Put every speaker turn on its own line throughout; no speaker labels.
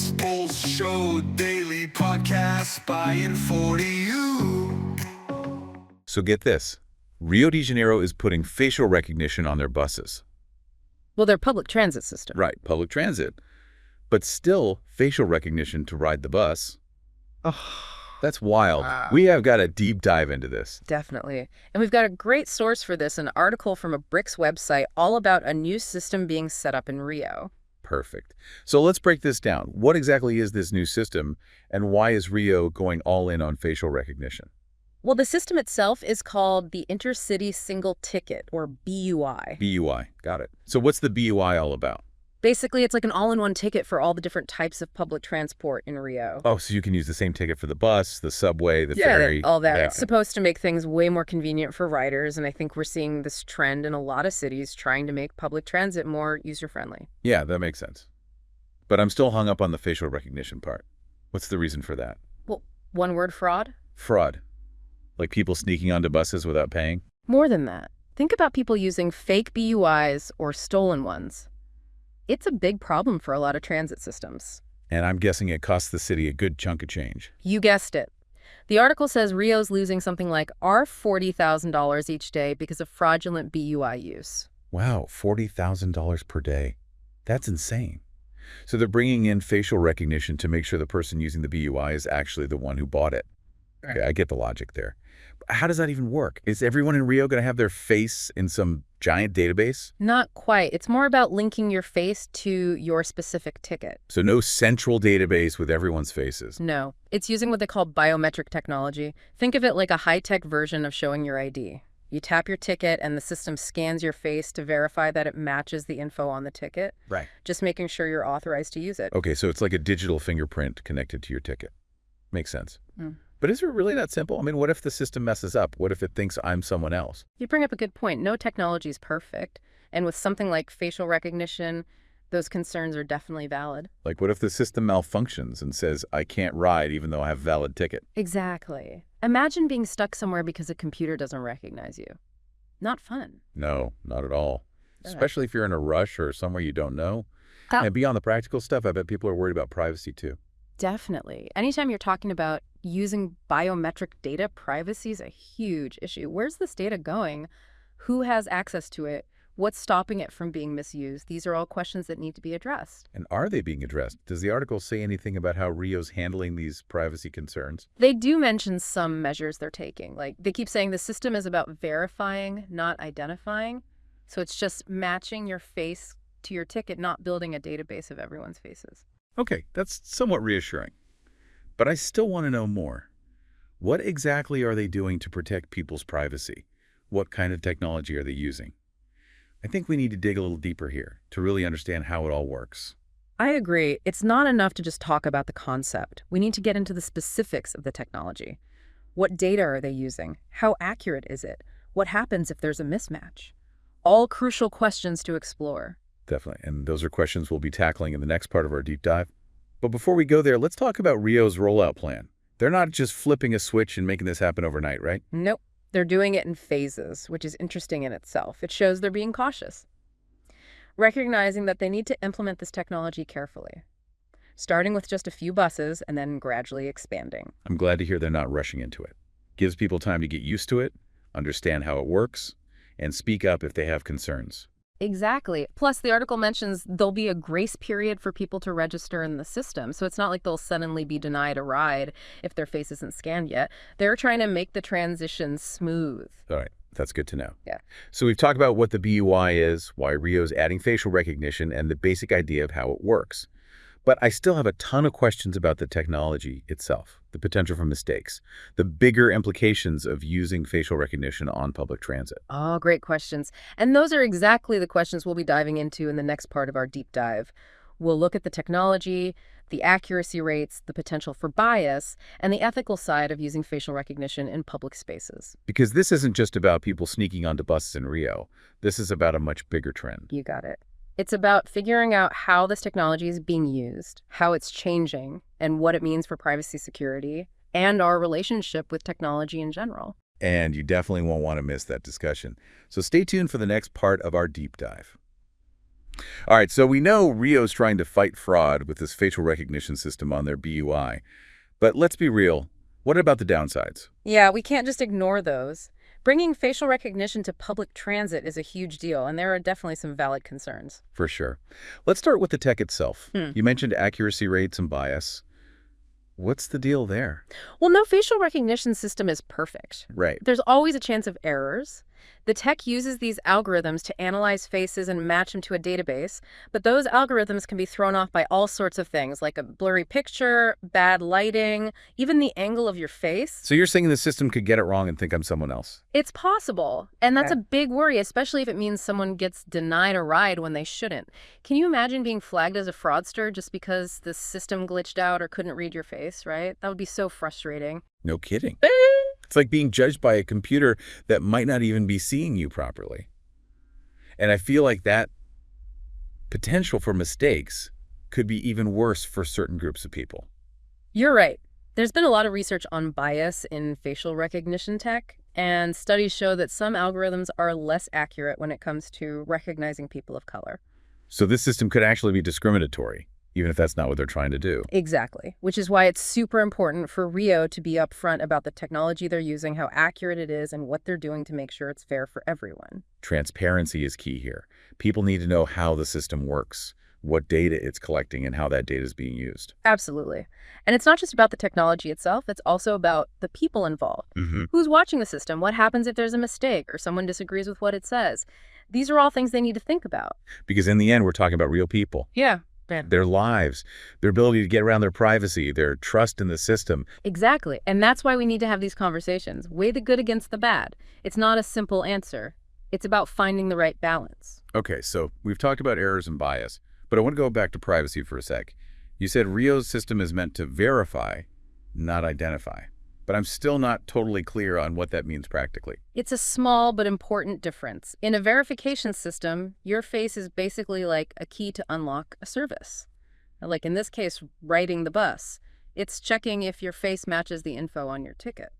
Bulls Show Daily Podcast by In40U.
So get this. Rio de Janeiro is putting facial recognition on their buses.
Well, their public transit system.
Right, public transit. But still, facial recognition to ride the bus. That's wild. We have got a deep dive into this.
Definitely. And we've got a great source for this, an article from a BRICS website all about a new system being set up in Rio.
Perfect. So let's break this down. What exactly is this new system, and why is Rio going all in on facial recognition?
Well, the system itself is called the Intercity Single Ticket, or BUI.
BUI. Got it. So what's the BUI all about?
Basically, it's like an all-in-one ticket for all the different types of public transport in Rio.
Oh, so you can use the same ticket for the bus, the subway, the ferry.
All that.
Yeah.
It's supposed to make things way more convenient for riders, and I think we're seeing this trend in a lot of cities trying to make public transit more user-friendly.
Yeah, that makes sense. But I'm still hung up on the facial recognition part. What's the reason for that?
Well, one word, fraud?
Fraud. Like people sneaking onto buses without paying?
More than that. Think about people using fake BUIs or stolen ones. It's a big problem for a lot of transit systems.
And I'm guessing it costs the city a good chunk of change.
You guessed it. The article says Rio's losing something like $40,000 each day because of fraudulent BUI use.
Wow, $40,000 per day. That's insane. So they're bringing in facial recognition to make sure the person using the BUI is actually the one who bought it. Okay, I get the logic there. How does that even work? Is everyone in Rio going to have their face in some giant database?
Not quite. It's more about linking your face to your specific ticket.
So no central database with everyone's faces?
No. It's using what they call biometric technology. Think of it like a high-tech version of showing your ID. You tap your ticket and the system scans your face to verify that it matches the info on the ticket.
Right.
Just making sure you're authorized to use it.
Okay, so it's like a digital fingerprint connected to your ticket. Makes sense.
Mm.
But is it really that simple? I mean, what if the system messes up? What if it thinks I'm someone else?
You bring up a good point. No technology is perfect. And with something like facial recognition, those concerns are definitely valid.
Like, what if the system malfunctions and says, I can't ride even though I have a valid ticket?
Exactly. Imagine being stuck somewhere because a computer doesn't recognize you. Not fun.
No, not at all. Especially if you're in a rush or somewhere you don't know. And beyond the practical stuff, I bet people are worried about privacy too.
Definitely. Anytime you're talking about using biometric data, privacy is a huge issue. Where's this data going? Who has access to it? What's stopping it from being misused? These are all questions that need to be addressed.
And are they being addressed? Does the article say anything about how Rio's handling these privacy concerns?
They do mention some measures they're taking. Like, they keep saying the system is about verifying, not identifying. So it's just matching your face to your ticket, not building a database of everyone's faces.
Okay, that's somewhat reassuring. But I still want to know more. What exactly are they doing to protect people's privacy? What kind of technology are they using? I think we need to dig a little deeper here to really understand how it all works.
I agree. It's not enough to just talk about the concept. We need to get into the specifics of the technology. What data are they using? How accurate is it? What happens if there's a mismatch? All crucial questions to explore.
Definitely. And those are questions we'll be tackling in the next part of our deep dive. But before we go there, let's talk about Rio's rollout plan. They're not just flipping a switch and making this happen overnight, right?
Nope. They're doing it in phases, which is interesting in itself. It shows they're being cautious, recognizing that they need to implement this technology carefully, starting with just a few buses and then gradually expanding.
I'm glad to hear they're not rushing into it. Gives people time to get used to it, understand how it works, and speak up if they have concerns.
Exactly. Plus, the article mentions there'll be a grace period for people to register in the system. So it's not like they'll suddenly be denied a ride if their face isn't scanned yet. They're trying to make the transition smooth.
All right. That's good to know.
Yeah.
So we've talked about what the BUI is, why Rio's adding facial recognition, and the basic idea of how it works. But I still have a ton of questions about the technology itself, the potential for mistakes, the bigger implications of using facial recognition on public transit.
Oh, great questions. And those are exactly the questions we'll be diving into in the next part of our deep dive. We'll look at the technology, the accuracy rates, the potential for bias, and the ethical side of using facial recognition in public spaces.
Because this isn't just about people sneaking onto buses in Rio. This is about a much bigger trend.
You got it. It's about figuring out how this technology is being used, how it's changing, and what it means for privacy, security, and our relationship with technology in general.
And you definitely won't want to miss that discussion. So stay tuned for the next part of our deep dive. All right, so we know Rio's trying to fight fraud with this facial recognition system on their BUI. But let's be real. What about the downsides?
Yeah, we can't just ignore those. Bringing facial recognition to public transit is a huge deal, and there are definitely some valid concerns.
For sure. Let's start with the tech itself.
Hmm.
You mentioned accuracy rates and bias. What's the deal there?
Well, no facial recognition system is perfect.
Right.
There's always a chance of errors. The tech uses these algorithms to analyze faces and match them to a database, but those algorithms can be thrown off by all sorts of things, like a blurry picture, bad lighting, even the angle of your face.
So you're saying the system could get it wrong and think I'm someone else?
It's possible, and that's a big worry, especially if it means someone gets denied a ride when they shouldn't. Can you imagine being flagged as a fraudster just because the system glitched out or couldn't read your face, right? That would be so frustrating.
No kidding. It's like being judged by a computer that might not even be seeing you properly. And I feel like that potential for mistakes could be even worse for certain groups of people.
You're right. There's been a lot of research on bias in facial recognition tech, and studies show that some algorithms are less accurate when it comes to recognizing people of color.
So this system could actually be discriminatory, even if that's not what they're trying to do.
Exactly, which is why it's super important for Rio to be upfront about the technology they're using, how accurate it is, and what they're doing to make sure it's fair for everyone.
Transparency is key here. People need to know how the system works, what data it's collecting, and how that data is being used.
Absolutely. And it's not just about the technology itself, it's also about the people involved.
Mm-hmm.
Who's watching the system? What happens if there's a mistake or someone disagrees with what it says? These are all things they need to think about.
Because in the end, we're talking about real people.
Yeah.
Their lives, their ability to get around their privacy, their trust in the system.
Exactly. And that's why we need to have these conversations. Weigh the good against the bad. It's not a simple answer. It's about finding the right balance.
Okay, so we've talked about errors and bias, but I want to go back to privacy for a sec. You said Rio's system is meant to verify, not identify. But I'm still not totally clear on what that means practically.
It's a small but important difference. In a verification system, your face is basically like a key to unlock a service. Like in this case, riding the bus. It's checking if your face matches the info on your ticket.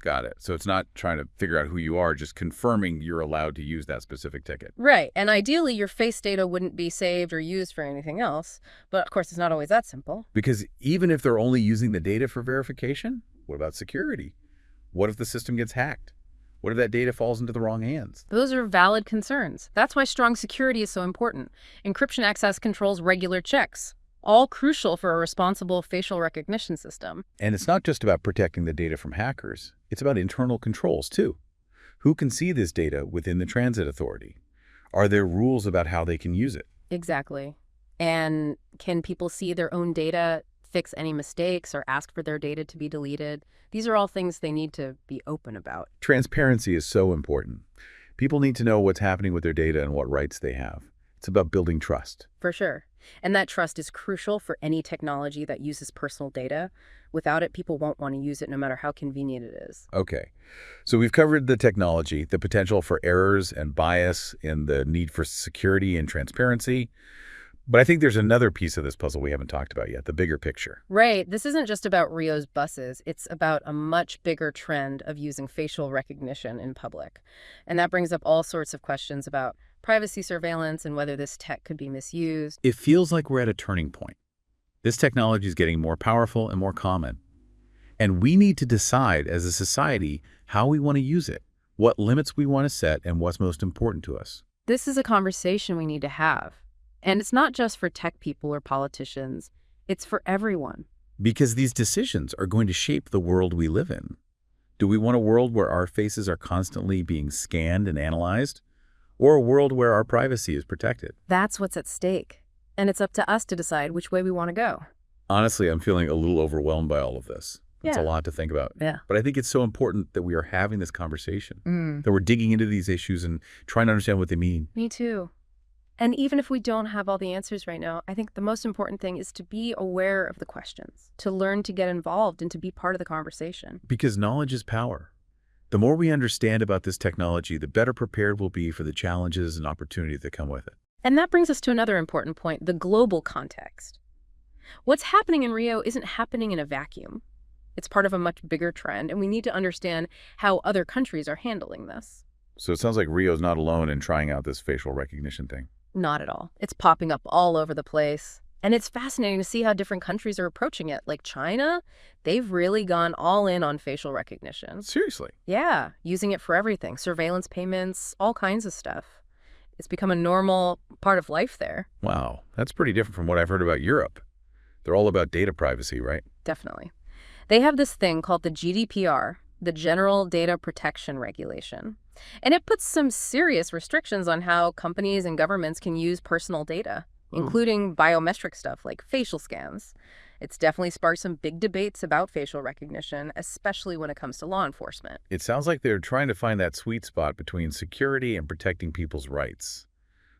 Got it. So it's not trying to figure out who you are, just confirming you're allowed to use that specific ticket.
Right. And ideally, your face data wouldn't be saved or used for anything else. But of course, it's not always that simple.
Because even if they're only using the data for verification, what about security? What if the system gets hacked? What if that data falls into the wrong hands?
Those are valid concerns. That's why strong security is so important. Encryption access controls regular checks, all crucial for a responsible facial recognition system.
And it's not just about protecting the data from hackers. It's about internal controls, too. Who can see this data within the transit authority? Are there rules about how they can use it?
Exactly. And can people see their own data, fix any mistakes, or ask for their data to be deleted? These are all things they need to be open about.
Transparency is so important. People need to know what's happening with their data and what rights they have. It's about building trust.
For sure. And that trust is crucial for any technology that uses personal data. Without it, people won't want to use it no matter how convenient it is.
Okay, so we've covered the technology, the potential for errors and bias, and the need for security and transparency. But I think there's another piece of this puzzle we haven't talked about yet, the bigger picture.
Right. This isn't just about Rio's buses. It's about a much bigger trend of using facial recognition in public. And that brings up all sorts of questions about privacy surveillance and whether this tech could be misused.
It feels like we're at a turning point. This technology is getting more powerful and more common. And we need to decide as a society how we want to use it, what limits we want to set, and what's most important to us.
This is a conversation we need to have. And it's not just for tech people or politicians. It's for everyone.
Because these decisions are going to shape the world we live in. Do we want a world where our faces are constantly being scanned and analyzed? Or a world where our privacy is protected?
That's what's at stake. And it's up to us to decide which way we want to go.
Honestly, I'm feeling a little overwhelmed by all of this. It's a lot to think about.
Yeah.
But I think it's so important that we are having this conversation, that we're digging into these issues and trying to understand what they mean.
Me too. And even if we don't have all the answers right now, I think the most important thing is to be aware of the questions, to learn to get involved and to be part of the conversation.
Because knowledge is power. The more we understand about this technology, the better prepared we'll be for the challenges and opportunities that come with it.
And that brings us to another important point, the global context. What's happening in Rio isn't happening in a vacuum. It's part of a much bigger trend, and we need to understand how other countries are handling this.
So it sounds like Rio's not alone in trying out this facial recognition thing.
Not at all. It's popping up all over the place. And it's fascinating to see how different countries are approaching it. Like China, they've really gone all in on facial recognition.
Seriously?
Yeah, using it for everything. Surveillance payments, all kinds of stuff. It's become a normal part of life there.
Wow, that's pretty different from what I've heard about Europe. They're all about data privacy, right?
Definitely. They have this thing called the GDPR, the General Data Protection Regulation. And it puts some serious restrictions on how companies and governments can use personal data, including biometric stuff like facial scans. It's definitely sparked some big debates about facial recognition, especially when it comes to law enforcement.
It sounds like they're trying to find that sweet spot between security and protecting people's rights.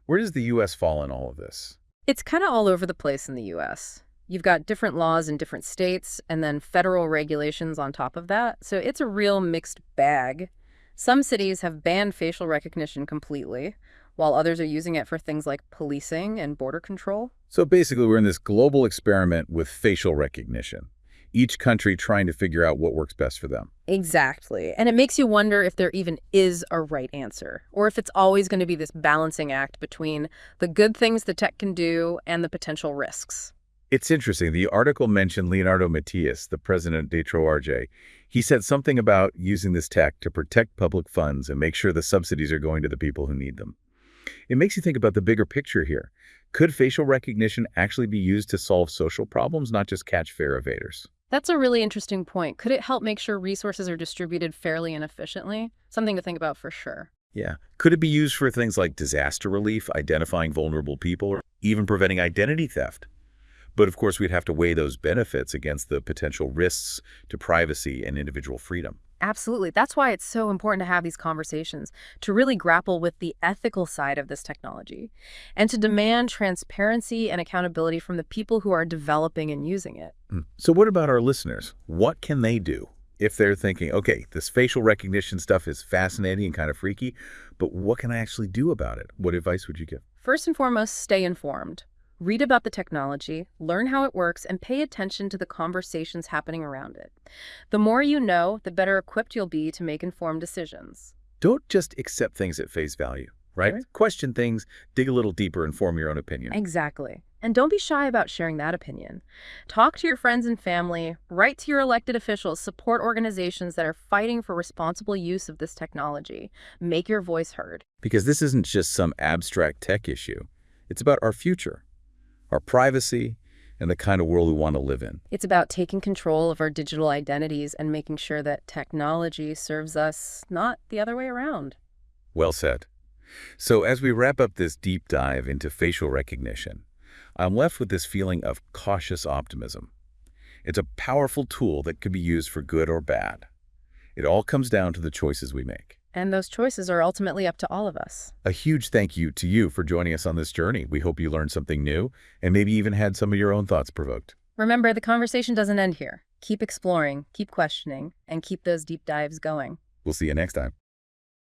Where does the U.S. fall in all of this?
It's kind of all over the place in the U.S. You've got different laws in different states and then federal regulations on top of that. So it's a real mixed bag. Some cities have banned facial recognition completely, while others are using it for things like policing and border control.
So basically, we're in this global experiment with facial recognition, each country trying to figure out what works best for them.
Exactly. And it makes you wonder if there even is a right answer, or if it's always going to be this balancing act between the good things the tech can do and the potential risks.
It's interesting. The article mentioned Leonardo Matias, the president of DetroRJ. He said something about using this tech to protect public funds and make sure the subsidies are going to the people who need them. It makes you think about the bigger picture here. Could facial recognition actually be used to solve social problems, not just catch fare evaders?
That's a really interesting point. Could it help make sure resources are distributed fairly and efficiently? Something to think about for sure.
Yeah. Could it be used for things like disaster relief, identifying vulnerable people, or even preventing identity theft? But of course, we'd have to weigh those benefits against the potential risks to privacy and individual freedom.
Absolutely. That's why it's so important to have these conversations, to really grapple with the ethical side of this technology, and to demand transparency and accountability from the people who are developing and using it.
So what about our listeners? What can they do if they're thinking, okay, this facial recognition stuff is fascinating and kind of freaky, but what can I actually do about it? What advice would you give?
First and foremost, stay informed. Read about the technology, learn how it works, and pay attention to the conversations happening around it. The more you know, the better equipped you'll be to make informed decisions.
Don't just accept things at face value, right? Question things, dig a little deeper, and form your own opinion.
Exactly. And don't be shy about sharing that opinion. Talk to your friends and family, write to your elected officials, support organizations that are fighting for responsible use of this technology. Make your voice heard.
Because this isn't just some abstract tech issue. It's about our future, our privacy, and the kind of world we want to live in.
It's about taking control of our digital identities and making sure that technology serves us, not the other way around.
Well said. So as we wrap up this deep dive into facial recognition, I'm left with this feeling of cautious optimism. It's a powerful tool that could be used for good or bad. It all comes down to the choices we make.
And those choices are ultimately up to all of us.
A huge thank you to you for joining us on this journey. We hope you learned something new and maybe even had some of your own thoughts provoked.
Remember, the conversation doesn't end here. Keep exploring, keep questioning, and keep those deep dives going.
We'll see you next time.